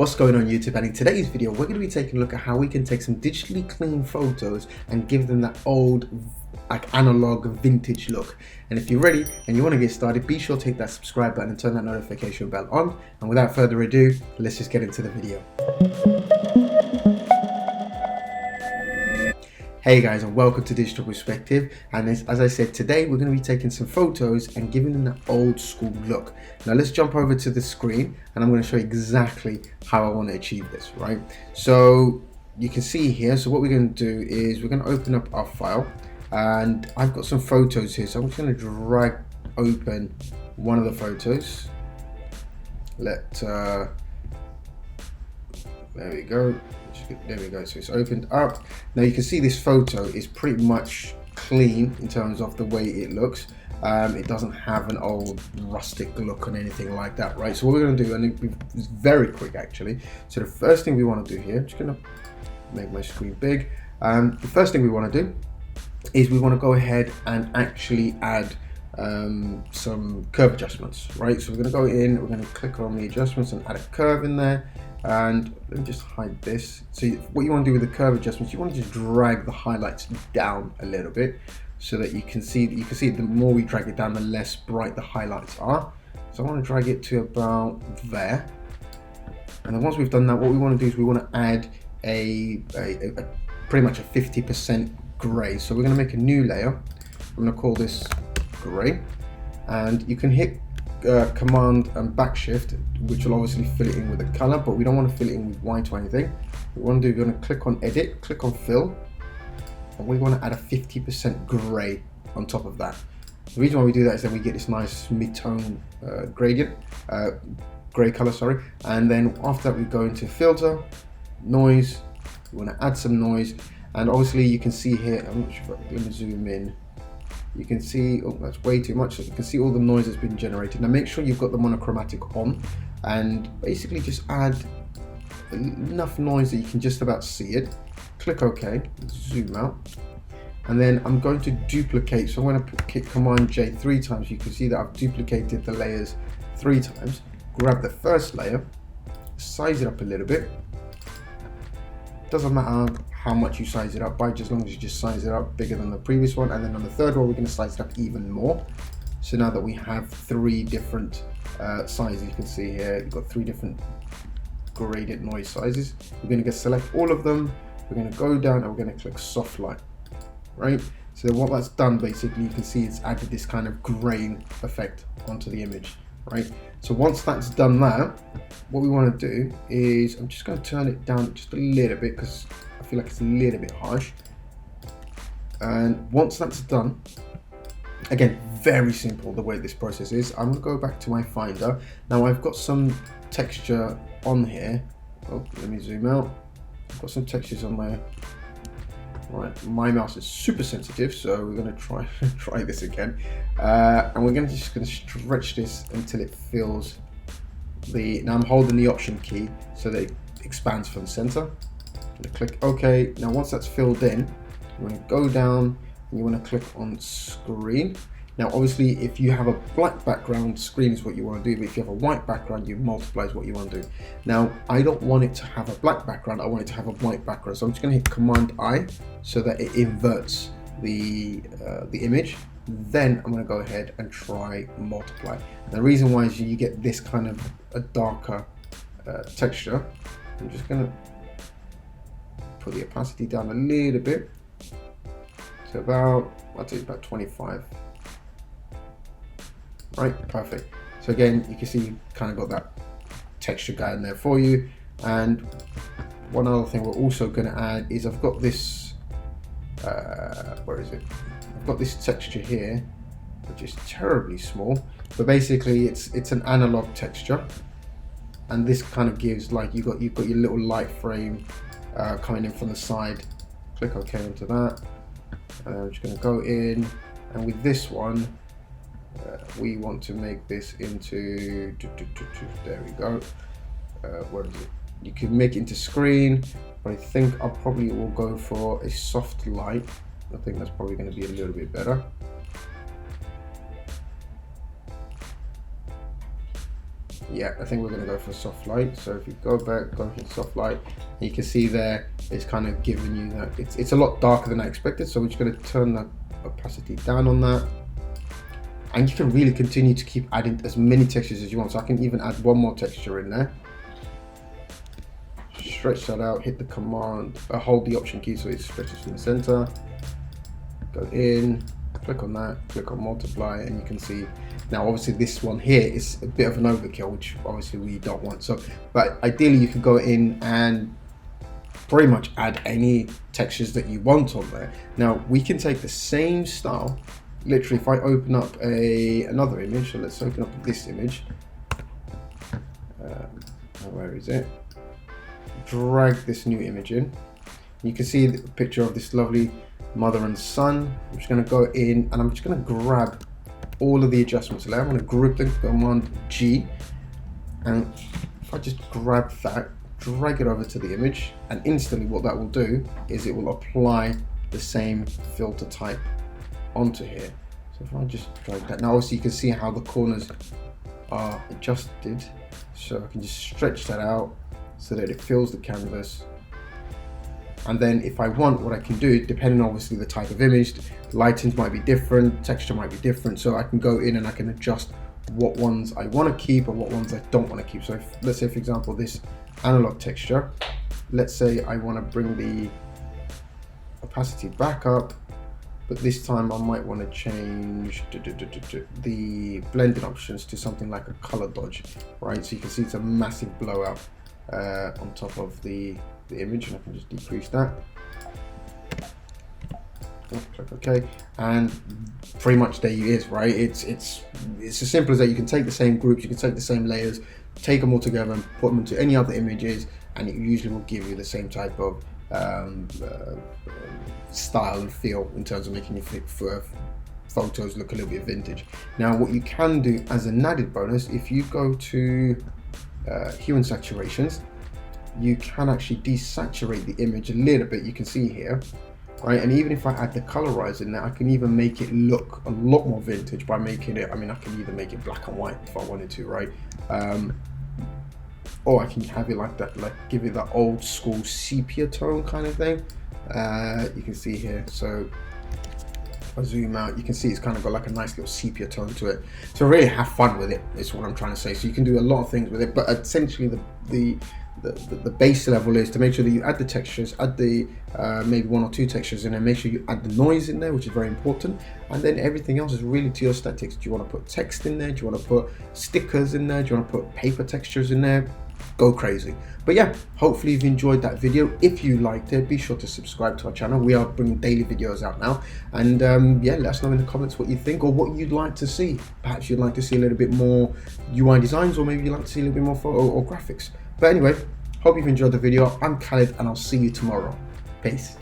What's going on YouTube, and in today's video we're going to be taking a look at how we can take some digitally clean photos and give them that old like analog vintage look. And if you're ready and you want to get started, be sure to hit that subscribe button and turn that notification bell on. And without further ado, let's just get into the video. Hey guys, and welcome to Digital Perspective. And as I said, today we're going to be taking some photos and giving them that old school look. Now let's jump over to the screen and I'm going to show you exactly how I want to achieve this, right? So you can see here, so what we're going to do is we're going to open up our file, and I've got some photos here, so I'm just going to drag open one of the photos. There we go. There we go, so it's opened up. Now you can see this photo is pretty much clean in terms of the way it looks. It doesn't have an old rustic look or anything like that, right? So what we're going to do, and it's very quick actually. So the first thing we want to do here, I'm just going to make my screen big. The first thing we want to do is we want to go ahead and actually add some curve adjustments, right? So we're going to go in, we're going to click on the adjustments and add a curve in there. And let me just hide this. So what you want to do with the curve adjustments, you want to just drag the highlights down a little bit so that you can see the more we drag it down, the less bright the highlights are. So I want to drag it to about there. And then once we've done that, what we want to do is we want to add a pretty much a 50% gray. So we're going to make a new layer. I'm going to call this gray, and you can hit command and back shift, which will obviously fill it in with the color, but we don't want to fill it in with white or anything. What we want to do, we're going to click on edit, click on fill, and we want to add a 50% gray on top of that. The reason why we do that is that we get this nice mid-tone gradient, gray color, sorry. And then after that we go into filter, noise. We want to add some noise, and obviously you can see here, I'm not sure, let me zoom in. You can see, oh, that's way too much. So you can see all the noise that's been generated. Now make sure you've got the monochromatic on, and basically just add enough noise that you can just about see it. Click OK, zoom out, and then I'm going to duplicate. So I'm going to hit Command J 3 times. You can see that I've duplicated the layers 3 times. Grab the first layer, size it up a little bit. Doesn't matter how much you size it up by, just as long as you just size it up bigger than the previous one. And then on the third one we're going to size it up even more. So now that we have 3 different sizes, you can see here you've got 3 different gradient noise sizes. We're going to select all of them, we're going to go down and we're going to click soft light, right? So what that's done, basically you can see it's added this kind of grain effect onto the image, right? So once that's done that, what we want to do is, I'm just going to turn it down just a little bit because I feel like it's a little bit harsh. And once that's done, again, very simple the way this process is. I'm going to go back to my Finder. Now I've got some texture on here. Oh, let me zoom out. I've got some textures on there. Right, my mouse is super sensitive, so we're going to try this again, and we're just going to stretch this until it fills the. Now I'm holding the Option key so that it expands from the center. I'm going to click OK. Now once that's filled in, you want to go down and you want to click on screen. Now obviously if you have a black background, screen is what you want to do, but if you have a white background, you multiply is what you want to do. Now I don't want it to have a black background, I want it to have a white background, so I'm just going to hit Command I so that it inverts the image. Then I'm going to go ahead and try multiply. And the reason why is you get this kind of a darker texture. I'm just going to put the opacity down a little bit to about, I'd say about 25. Right, perfect. So again, you can see you kind of got that texture guy in there for you. And one other thing we're also going to add is I've got this, where is it? I've got this texture here, which is terribly small, but basically it's an analog texture, and this kind of gives, like, you've got your little light frame coming in from the side. Click OK onto that, and I'm just going to go in, and with this one. We want to make this into, there we go, where is it? You can make it into screen, but I think I probably will go for a soft light. I think that's probably going to be a little bit better. Yeah, I think we're going to go for soft light. So if you go back, go hit soft light, you can see there it's kind of giving you that it's a lot darker than I expected. So we're just going to turn the opacity down on that, and you can really continue to keep adding as many textures as you want. So I can even add one more texture in there, stretch that out, hit the command, hold the option key so it stretches from the center, go in, click on that, click on multiply, and you can see now obviously this one here is a bit of an overkill, which obviously we don't want. So but ideally you can go in and pretty much add any textures that you want on there. Now we can take the same style, literally if I open up another image, so let's open up this image, where is it, drag this new image in, you can see the picture of this lovely mother and son. I'm just going to go in and I'm just going to grab all of the adjustments layer. I'm going to group them, command G, and if I just grab that, drag it over to the image, and instantly what that will do is it will apply the same filter type onto here. So if I just drag that, now obviously you can see how the corners are adjusted, so I can just stretch that out so that it fills the canvas. And then if I want, what I can do, depending on obviously the type of image, lightings might be different, texture might be different, so I can go in and I can adjust what ones I want to keep and what ones I don't want to keep. So if, let's say for example this analog texture, let's say I want to bring the opacity back up, but this time I might want to change the blending options to something like a color dodge, right? So you can see it's a massive blowout on top of the image, and I can just decrease that. Click OK, and pretty much there it is, right? It's as simple as that. You can take the same groups, you can take the same layers, take them all together and put them into any other images, and it usually will give you the same type of style and feel in terms of making your photos look a little bit vintage. Now what you can do as an added bonus, if you go to hue and saturations, you can actually desaturate the image a little bit. You can see here, right? And even if I add the colorize in there, I can even make it look a lot more vintage by making it, I mean, I can either make it black and white if I wanted to, right? Or I can have it like that, like give it that old school sepia tone kind of thing. You can see here, so if I zoom out, you can see it's kind of got like a nice little sepia tone to it. So really have fun with it, is what I'm trying to say. So you can do a lot of things with it, but essentially the base level is to make sure that you add the textures, add the maybe one or two textures in there, make sure you add the noise in there, which is very important, and then everything else is really to your aesthetics. Do you want to put text in there? Do you want to put stickers in there? Do you want to put paper textures in there? Go crazy. But yeah, hopefully you've enjoyed that video. If you liked it, be sure to subscribe to our channel. We are bringing daily videos out now, and yeah, let us know in the comments what you think or what you'd like to see. Perhaps you'd like to see a little bit more UI designs, or maybe you'd like to see a little bit more photo or graphics. But anyway, hope you've enjoyed the video. I'm Khaled, and I'll see you tomorrow. Peace.